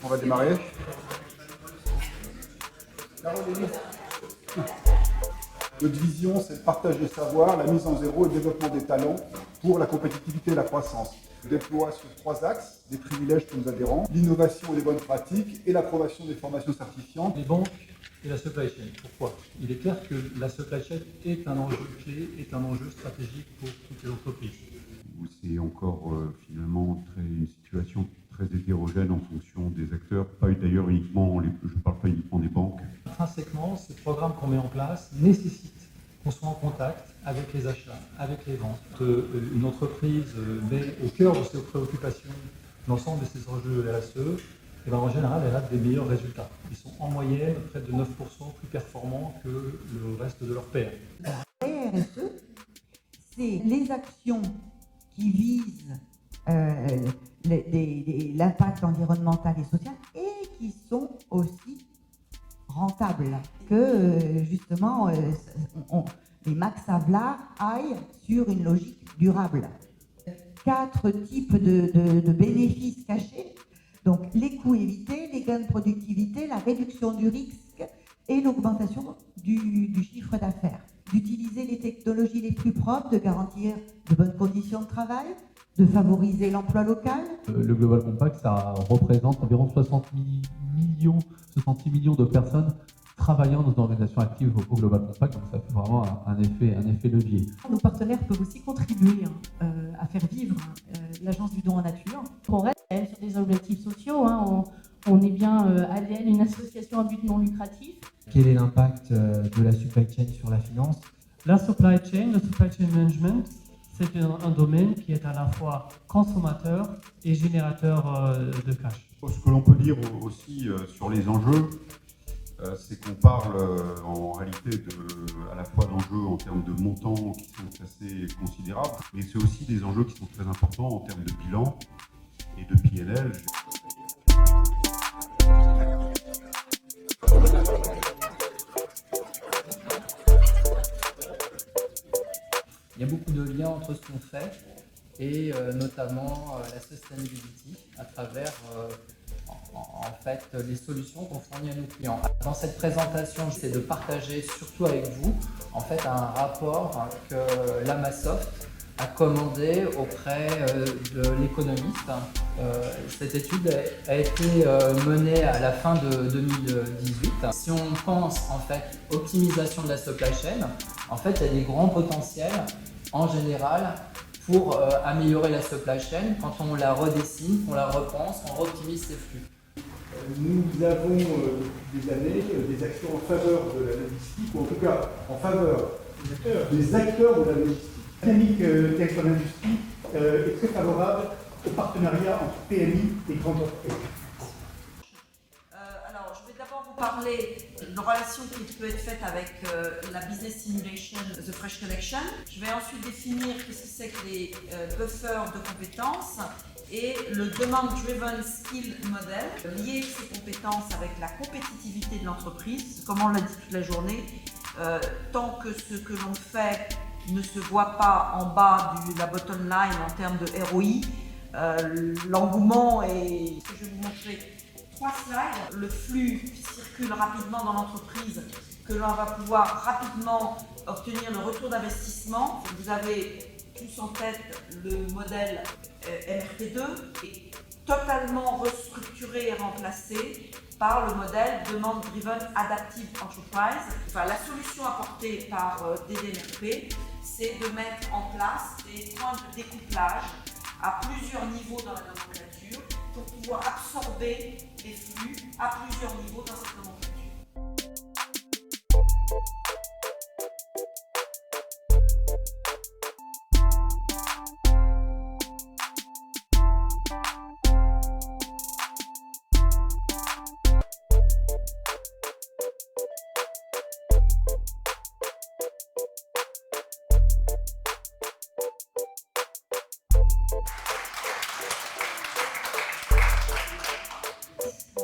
va démarrer. Caroline. Notre vision, c'est le partage des savoirs, la mise en zéro et le développement des talents pour la compétitivité et la croissance. On déploie sur 3 axes des privilèges pour nos adhérents, l'innovation et les bonnes pratiques et l'approbation des formations certifiantes. Les banques et la supply chain. Pourquoi? Il est clair que la supply chain est un enjeu clé, est un enjeu stratégique pour toutes les entreprises. C'est encore finalement une situation très hétérogène en fonction des acteurs, pas d'ailleurs uniquement, je ne parle pas uniquement des banques. Intrinsèquement, ces programmes qu'on met en place nécessitent qu'on soit en contact avec les achats, avec les ventes. Une entreprise met au cœur de ses préoccupations l'ensemble de ses enjeux RSE, et bien en général, elle a des meilleurs résultats. Ils sont en moyenne près de 9% plus performants que le reste de leurs pairs. La RSE, c'est les actions qui visent l'impact environnemental et social et qui sont aussi rentables. Que justement, les Max Havelaar aillent sur une logique durable. 4 types de bénéfices cachés. Donc les coûts évités, les gains de productivité, la réduction du risque et l'augmentation du chiffre d'affaires. D'utiliser les technologies les plus propres, de garantir de bonnes conditions de travail, de favoriser l'emploi local. Le Global Compact, ça représente environ 66 millions de personnes travaillant dans une organisation active au Global Compact, donc ça fait vraiment un effet levier. Nos partenaires peuvent aussi contribuer à faire vivre l'agence du don en nature. On reste sur des objectifs sociaux, on est bien ADN, une association à but non lucratif. Quel est l'impact de la supply chain sur la finance? La supply chain, le supply chain management, c'est un domaine qui est à la fois consommateur et générateur de cash. Ce que l'on peut dire aussi sur les enjeux, c'est qu'on parle en réalité à la fois d'enjeux en termes de montants qui sont assez considérables, mais c'est aussi des enjeux qui sont très importants en termes de bilan et de PNL. Il y a beaucoup de liens entre ce qu'on fait et notamment la sustainability à travers en fait les solutions qu'on fournit à nos clients. Dans cette présentation, j'essaie de partager surtout avec vous en fait un rapport que l'Amasoft a commandé auprès de l'économiste. Cette étude a été menée à la fin de 2018. Si on pense en fait optimisation de la supply chain, en fait il y a des grands potentiels en général pour améliorer la supply chain quand on la redessine, qu'on la repense, on optimise ses flux. Nous avons depuis des années des actions en faveur de la logistique, ou en tout cas en faveur des acteurs de la logistique. La dynamique direction d'industrie est très favorable au partenariat entre PMI et grandes entreprises. Alors, je vais d'abord vous parler d'une relation qui peut être faite avec la Business Simulation, The Fresh Collection. Je vais ensuite définir ce que c'est que les buffers de compétences et le Demand Driven Skill Model, lier ces compétences avec la compétitivité de l'entreprise. Comme on l'a dit toute la journée, tant que ce que l'on fait ne se voit pas en bas de la bottom line en termes de ROI, l'engouement est... Je vais vous montrer 3 slides. Le flux qui circule rapidement dans l'entreprise, que l'on va pouvoir rapidement obtenir le retour d'investissement. Vous avez tous en tête le modèle MRT2 est totalement restructuré et remplacé par le modèle Demand Driven Adaptive Enterprise. Enfin, la solution apportée par DDMRP, c'est de mettre en place des points de découplage à plusieurs niveaux dans la nomenclature pour pouvoir absorber les flux à plusieurs niveaux dans cette nomenclature.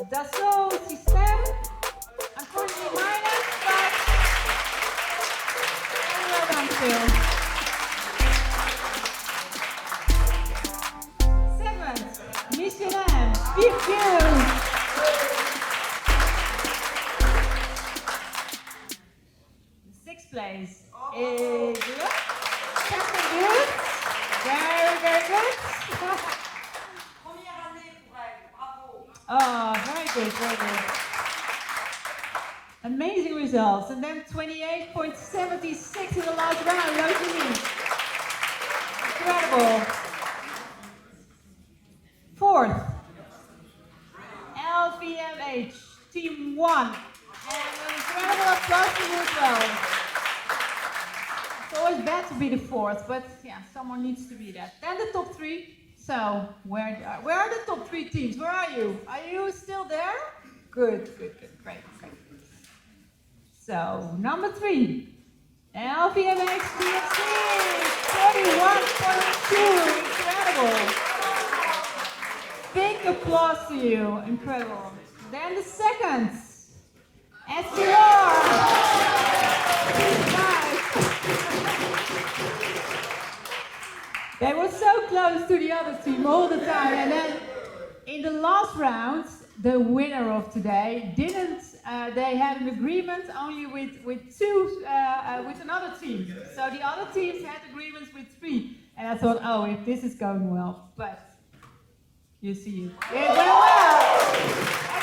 Dassault Systèmes, unfortunately minus, but very well done too. 7th, Michelin, Thank you. Sixth place is Captain Good. Very, very good. Première année pour elle, bravo. Oh, very good, very good. Amazing results. And then 28.76 in the last round. Rosalie. Incredible. Fourth, LVMH, Team 1. And an incredible applause to you as well. It's always bad to be the fourth, but yeah, someone needs to be that. Then the top three. So, where are the top three teams? Where are you? Are you still there? Good, good, good, great, great. So, number 3, LVMH TFC, 41.2, incredible. Big applause to you, incredible. Then the second, STR, 5. They were so close to the other team all the time, and then in the last round, the winner of today didn't. They had an agreement only with another team. So the other teams had agreements with 3, and I thought, oh, if this is going well, but you see it went well.